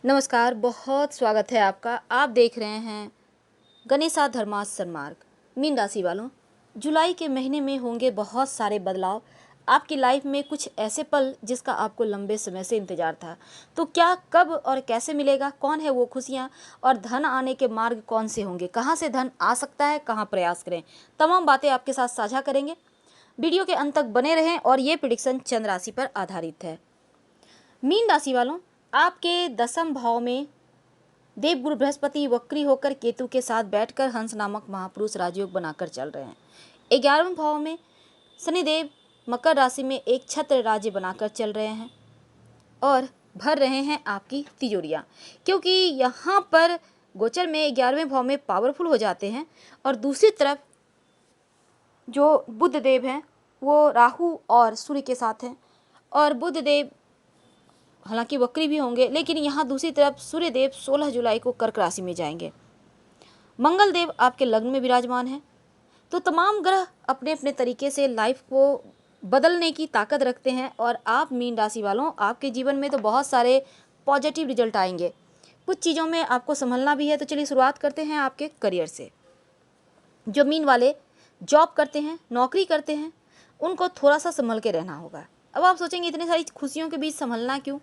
नमस्कार, बहुत स्वागत है आपका। आप देख रहे हैं गणेशा धर्मास सन्मार्ग। मीन राशि वालों, जुलाई के महीने में होंगे बहुत सारे बदलाव। आपकी लाइफ में कुछ ऐसे पल जिसका आपको लंबे समय से इंतजार था। तो क्या, कब और कैसे मिलेगा, कौन है वो खुशियाँ और धन आने के मार्ग कौन से होंगे, कहाँ से धन आ सकता है, कहाँ प्रयास करें, तमाम बातें आपके साथ साझा करेंगे। वीडियो के अंत तक बने रहें और ये प्रेडिक्शन चंद्र राशि पर आधारित है। मीन राशि वालों, आपके दसम भाव में देवगुरु बृहस्पति वक्री होकर केतु के साथ बैठकर हंस नामक महापुरुष राजयोग बनाकर चल रहे हैं। 11वें भाव में शनिदेव मकर राशि में एक छत्र राज्य बनाकर चल रहे हैं और भर रहे हैं आपकी तिजोरियां, क्योंकि यहाँ पर गोचर में 11वें भाव में पावरफुल हो जाते हैं। और दूसरी तरफ जो बुध देव हैं वो राहु और सूर्य के साथ हैं, और बुध देव हालांकि वक्री भी होंगे, लेकिन यहाँ दूसरी तरफ सूर्य देव 16 जुलाई को कर्क राशि में जाएंगे। मंगल देव आपके लग्न में विराजमान हैं। तो तमाम ग्रह अपने अपने तरीके से लाइफ को बदलने की ताकत रखते हैं, और आप मीन राशि वालों, आपके जीवन में तो बहुत सारे पॉजिटिव रिजल्ट आएंगे। कुछ चीज़ों में आपको संभलना भी है। तो चलिए शुरुआत करते हैं आपके करियर से। जो मीन वाले जॉब करते हैं, नौकरी करते हैं, उनको थोड़ा सा संभल के रहना होगा। अब आप सोचेंगे इतनी सारी खुशियों के बीच संभलना क्यों?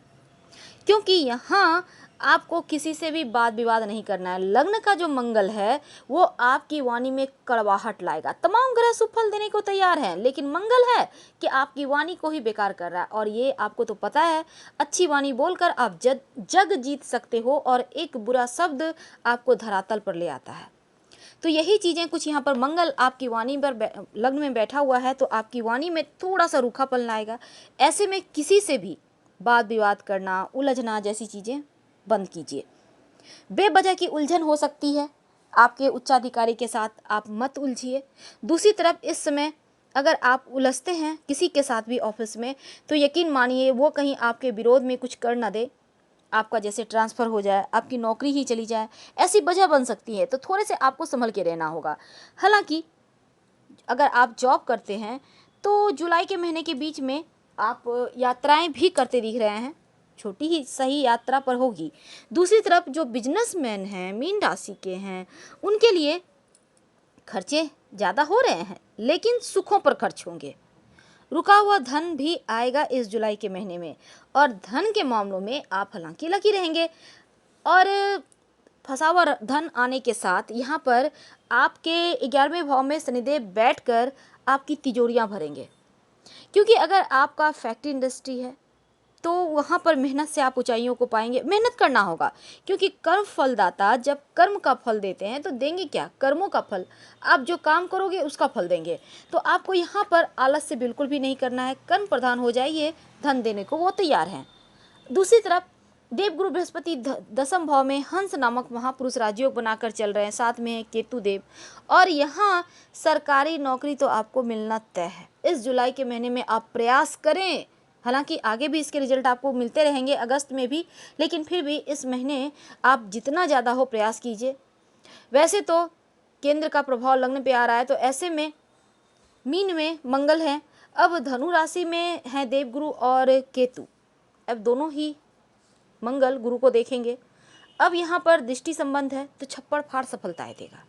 क्योंकि यहाँ आपको किसी से भी वाद विवाद नहीं करना है। लग्न का जो मंगल है वो आपकी वाणी में कड़वाहट लाएगा। तमाम ग्रह शुभ फल देने को तैयार हैं, लेकिन मंगल है कि आपकी वाणी को ही बेकार कर रहा है। और ये आपको तो पता है, अच्छी वाणी बोलकर आप जग जीत सकते हो, और एक बुरा शब्द आपको धरातल पर ले आता है। तो यही चीज़ें कुछ यहाँ पर मंगल आपकी वाणी पर लग्न में बैठा हुआ है, तो आपकी वाणी में थोड़ा सा रूखापन लाएगा। ऐसे में किसी से भी वाद विवाद करना, उलझना जैसी चीज़ें बंद कीजिए। बेवजह की उलझन हो सकती है आपके उच्चाधिकारी के साथ, आप मत उलझिए। दूसरी तरफ इस समय अगर आप उलझते हैं किसी के साथ भी ऑफिस में, तो यकीन मानिए वो कहीं आपके विरोध में कुछ कर ना दे, आपका जैसे ट्रांसफ़र हो जाए, आपकी नौकरी ही चली जाए, ऐसी वजह बन सकती है। तो थोड़े से आपको संभल के रहना होगा। हालांकि अगर आप जॉब करते हैं तो जुलाई के महीने के बीच में आप यात्राएं भी करते दिख रहे हैं, छोटी ही सही यात्रा पर होगी। दूसरी तरफ जो बिजनेसमैन हैं, मीन राशि के हैं, उनके लिए खर्चे ज़्यादा हो रहे हैं, लेकिन सुखों पर खर्च होंगे। रुका हुआ धन भी आएगा इस जुलाई के महीने में, और धन के मामलों में आप हालांकि लकी रहेंगे। और फंसा हुआ धन आने के साथ यहाँ पर आपके 11वें भाव में शनिदेव बैठकर आपकी तिजोरियाँ भरेंगे। क्योंकि अगर आपका फैक्ट्री इंडस्ट्री है तो वहाँ पर मेहनत से आप ऊंचाइयों को पाएंगे। मेहनत करना होगा, क्योंकि कर्म फलदाता जब कर्म का फल देते हैं तो देंगे क्या? कर्मों का फल। आप जो काम करोगे उसका फल देंगे। तो आपको यहाँ पर आलस से बिल्कुल भी नहीं करना है। कर्म प्रधान हो जाइए, धन देने को वो तैयार हैं। दूसरी तरफ देवगुरु बृहस्पति दसम भाव में हंस नामक महापुरुष राजयोग बनाकर चल रहे हैं, साथ में है केतु देव। और यहाँ सरकारी नौकरी तो आपको मिलना तय है। इस जुलाई के महीने में आप प्रयास करें, हालांकि आगे भी इसके रिजल्ट आपको मिलते रहेंगे, अगस्त में भी, लेकिन फिर भी इस महीने आप जितना ज़्यादा हो प्रयास कीजिए। वैसे तो केंद्र का प्रभाव लग्न पे आ रहा है, तो ऐसे में मीन में मंगल है, अब धनु राशि में है देवगुरु और केतु। अब दोनों ही मंगल गुरु को देखेंगे। अब यहाँ पर दृष्टि संबंध है तो छप्पड़ फाड़ सफलताएं देगा।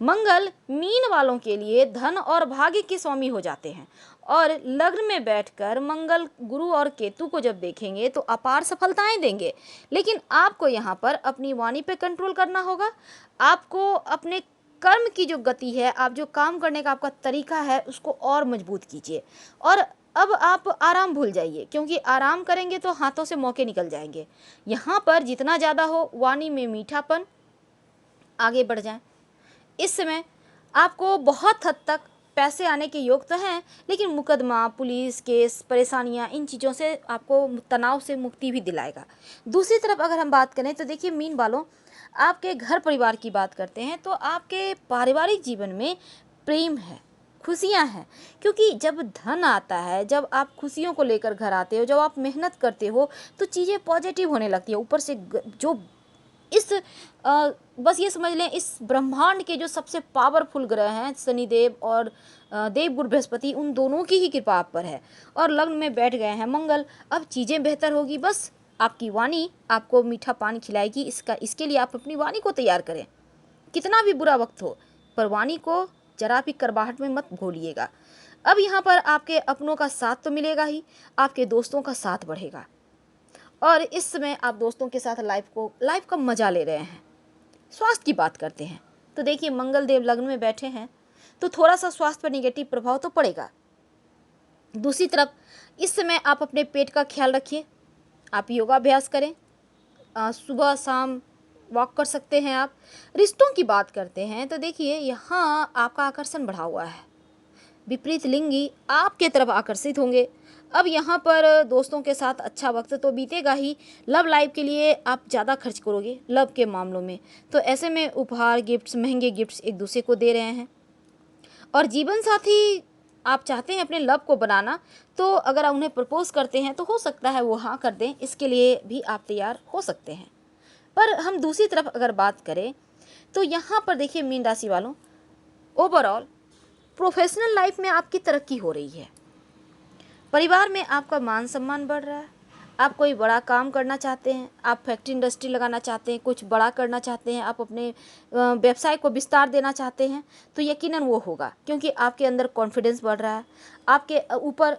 मंगल मीन वालों के लिए धन और भाग्य के स्वामी हो जाते हैं, और लग्न में बैठकर मंगल गुरु और केतु को जब देखेंगे तो अपार सफलताएं देंगे। लेकिन आपको यहाँ पर अपनी वाणी पे कंट्रोल करना होगा। आपको अपने कर्म की जो गति है, आप जो काम करने का आपका तरीका है, उसको और मजबूत कीजिए। और अब आप आराम भूल जाइए, क्योंकि आराम करेंगे तो हाथों से मौके निकल जाएंगे। यहाँ पर जितना ज़्यादा हो वाणी में मीठापन, आगे बढ़ जाएं। इस समय आपको बहुत हद तक पैसे आने के योग तो हैं, लेकिन मुकदमा, पुलिस केस, परेशानियां, इन चीज़ों से आपको तनाव से मुक्ति भी दिलाएगा। दूसरी तरफ अगर हम बात करें तो देखिए मीन वालों, आपके घर परिवार की बात करते हैं तो आपके पारिवारिक जीवन में प्रेम है, खुशियां हैं। क्योंकि जब धन आता है, जब आप खुशियों को लेकर घर आते हो, जब आप मेहनत करते हो, तो चीज़ें पॉजिटिव होने लगती है। ऊपर से जो इस बस ये समझ लें, इस ब्रह्मांड के जो सबसे पावरफुल ग्रह हैं शनिदेव और देवगुरु बृहस्पति, उन दोनों की ही कृपा आप पर है, और लग्न में बैठ गए हैं मंगल। अब चीज़ें बेहतर होगी। बस आपकी वाणी आपको मीठा पान खिलाएगी। इसके लिए आप अपनी वाणी को तैयार करें। कितना भी बुरा वक्त हो, पर वाणी को जरा भी करवाहट में मत घोलिएगा। अब यहाँ पर आपके अपनों का साथ तो मिलेगा ही, आपके दोस्तों का साथ बढ़ेगा। और इस समय आप दोस्तों के साथ लाइफ का मजा ले रहे हैं। स्वास्थ्य की बात करते हैं तो देखिए, मंगल देव लग्न में बैठे हैं तो थोड़ा सा स्वास्थ्य पर निगेटिव प्रभाव तो पड़ेगा। दूसरी तरफ इस समय आप अपने पेट का ख्याल रखिए। आप योगाभ्यास करें, सुबह शाम वॉक कर सकते हैं आप। रिश्तों की बात करते हैं तो देखिए, यहाँ आपका आकर्षण बढ़ा हुआ है। विपरीत लिंगी आपके तरफ आकर्षित होंगे। अब यहाँ पर दोस्तों के साथ अच्छा वक्त तो बीतेगा ही। लव लाइफ के लिए आप ज़्यादा खर्च करोगे लव के मामलों में, तो ऐसे में उपहार, गिफ्ट्स, महंगे गिफ्ट्स एक दूसरे को दे रहे हैं। और जीवन साथी आप चाहते हैं अपने लव को बनाना, तो अगर आप उन्हें प्रपोज करते हैं तो हो सकता है वो हाँ कर दें, इसके लिए भी आप तैयार हो सकते हैं। पर हम दूसरी तरफ अगर बात करें तो यहाँ पर देखिए, मीन राशि वालों, ओवरऑल प्रोफेशनल लाइफ में आपकी तरक्की हो रही है। परिवार में आपका मान सम्मान बढ़ रहा है। आप कोई बड़ा काम करना चाहते हैं, आप फैक्ट्री इंडस्ट्री लगाना चाहते हैं, कुछ बड़ा करना चाहते हैं, आप अपने व्यवसाय को विस्तार देना चाहते हैं, तो यकीनन वो होगा, क्योंकि आपके अंदर कॉन्फिडेंस बढ़ रहा है। आपके ऊपर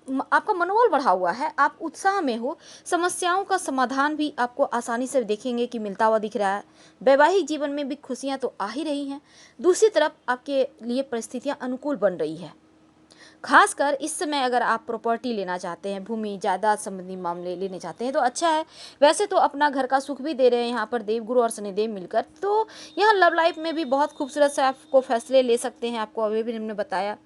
आपका मनोबल बढ़ा हुआ है। आप उत्साह में हो। समस्याओं का समाधान भी आपको आसानी से देखेंगे कि मिलता हुआ दिख रहा है। वैवाहिक जीवन में भी खुशियां तो आ ही रही हैं। दूसरी तरफ आपके लिए परिस्थितियां अनुकूल बन रही है। खासकर इस समय अगर आप प्रॉपर्टी लेना चाहते हैं, भूमि जायदाद संबंधी मामले लेने चाहते हैं तो अच्छा है। वैसे तो अपना घर का सुख भी दे रहे हैं यहाँ पर देवगुरु और शनिदेव मिलकर, तो यहाँ लव लाइफ में भी बहुत खूबसूरत से आपको फैसले ले सकते हैं। आपको अभी भी हमने बताया।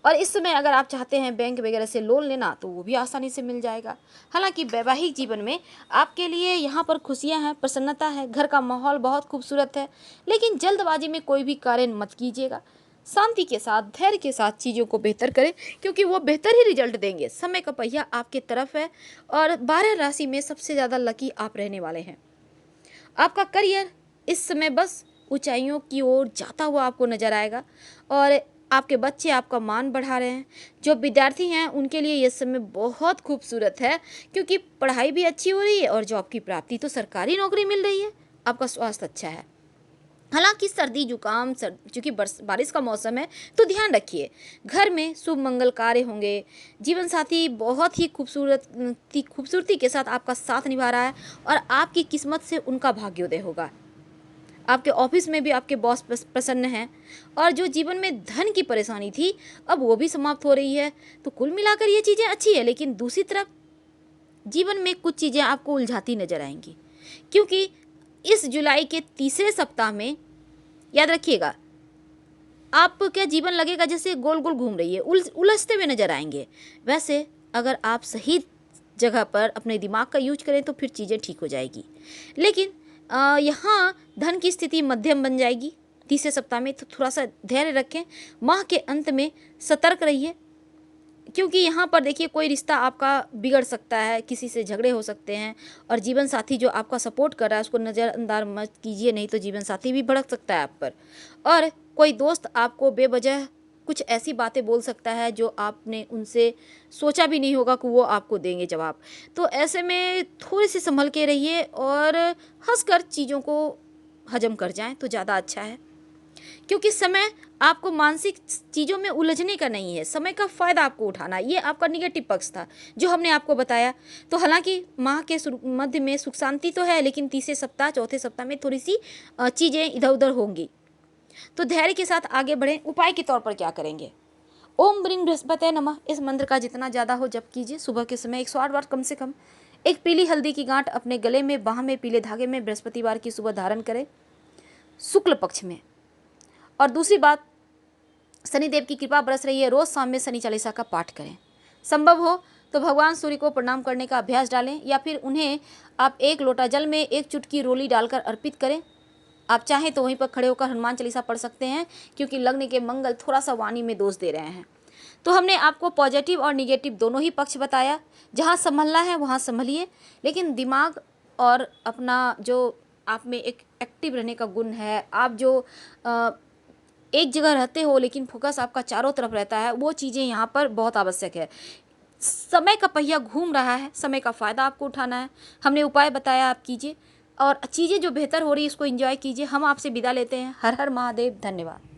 और इस समय अगर आप चाहते हैं बैंक वगैरह से लोन लेना तो वो भी आसानी से मिल जाएगा। हालांकि वैवाहिक जीवन में आपके लिए यहाँ पर खुशियाँ हैं, प्रसन्नता है, घर का माहौल बहुत खूबसूरत है। लेकिन जल्दबाजी में कोई भी कार्य मत कीजिएगा। शांति के साथ, धैर्य के साथ चीज़ों को बेहतर करें, क्योंकि वो बेहतर ही रिजल्ट देंगे। समय का पहिया आपके तरफ है और 12 राशि में सबसे ज़्यादा लकी आप रहने वाले हैं। आपका करियर इस समय बस ऊंचाइयों की ओर जाता हुआ आपको नजर आएगा। और आपके बच्चे आपका मान बढ़ा रहे हैं। जो विद्यार्थी हैं उनके लिए ये समय बहुत खूबसूरत है, क्योंकि पढ़ाई भी अच्छी हो रही है और जॉब की प्राप्ति, तो सरकारी नौकरी मिल रही है। आपका स्वास्थ्य अच्छा है। हालांकि सर्दी जुकाम चूँकि बारिश का मौसम है तो ध्यान रखिए। घर में शुभ मंगल कार्य होंगे। जीवन साथी बहुत ही खूबसूरती के साथ आपका साथ निभा रहा है और आपकी किस्मत से उनका भाग्योदय होगा। आपके ऑफिस में भी आपके बॉस प्रसन्न हैं और जो जीवन में धन की परेशानी थी अब वो भी समाप्त हो रही है। तो कुल मिलाकर ये चीज़ें अच्छी है। लेकिन दूसरी तरफ जीवन में कुछ चीज़ें आपको उलझाती नजर आएंगी, क्योंकि इस जुलाई के तीसरे सप्ताह में याद रखिएगा, आपका जीवन लगेगा जैसे गोल गोल घूम रही है, उलझते हुए नजर आएंगे। वैसे अगर आप सही जगह पर अपने दिमाग का यूज करें तो फिर चीज़ें ठीक हो जाएगी। लेकिन यहाँ धन की स्थिति मध्यम बन जाएगी तीसरे सप्ताह में, तो थोड़ा सा धैर्य रखें। माह के अंत में सतर्क रहिए, क्योंकि यहाँ पर देखिए कोई रिश्ता आपका बिगड़ सकता है, किसी से झगड़े हो सकते हैं। और जीवन साथी जो आपका सपोर्ट कर रहा है उसको नज़रअंदाज मत कीजिए, नहीं तो जीवन साथी भी भड़क सकता है आप पर। और कोई दोस्त आपको बेवजह कुछ ऐसी बातें बोल सकता है जो आपने उनसे सोचा भी नहीं होगा कि वो आपको देंगे जवाब। तो ऐसे में थोड़ी सी संभल के रहिए और हंसकर चीज़ों को हजम कर जाएं तो ज़्यादा अच्छा है, क्योंकि समय आपको मानसिक चीज़ों में उलझने का नहीं है, समय का फ़ायदा आपको उठाना। ये आपका निगेटिव पक्ष था जो हमने आपको बताया। तो हालांकि माह के मध्य में सुख शांति तो है, लेकिन तीसरे सप्ताह चौथे सप्ताह में थोड़ी सी चीज़ें इधर उधर होंगी। तो धैर्य के साथ आगे बढ़ें। उपाय के तौर पर क्या करेंगे? ओम ब्रीं बृहस्पतये नमः इस मंत्र का जितना ज़्यादा हो जप कीजिए। सुबह के समय 108 बार कम से कम। एक पीली हल्दी की गांठ अपने गले में, बाह में पीले धागे में बृहस्पतिवार की सुबह धारण करें, शुक्ल पक्ष में। और दूसरी बात, शनिदेव की कृपा बरस रही है, रोज शाम में शनि चालीसा का पाठ करें। संभव हो तो भगवान सूर्य को प्रणाम करने का अभ्यास डालें, या फिर उन्हें आप 1 लोटा जल में 1 चुटकी रोली डालकर अर्पित करें। आप चाहें तो वहीं पर खड़े होकर हनुमान चालीसा पढ़ सकते हैं, क्योंकि लग्न के मंगल थोड़ा सा वाणी में दोष दे रहे हैं। तो हमने आपको पॉजिटिव और निगेटिव दोनों ही पक्ष बताया। जहाँ संभलना है वहाँ संभलिए, लेकिन दिमाग और अपना जो आप में एक एक्टिव रहने का गुण है, आप जो एक जगह रहते हो लेकिन फोकस आपका चारों तरफ रहता है, वो चीज़ें यहाँ पर बहुत आवश्यक है। समय का पहिया घूम रहा है, समय का फ़ायदा आपको उठाना है। हमने उपाय बताया, आप कीजिए और चीज़ें जो बेहतर हो रही है इसको एंजॉय कीजिए। हम आपसे विदा लेते हैं। हर हर महादेव, धन्यवाद।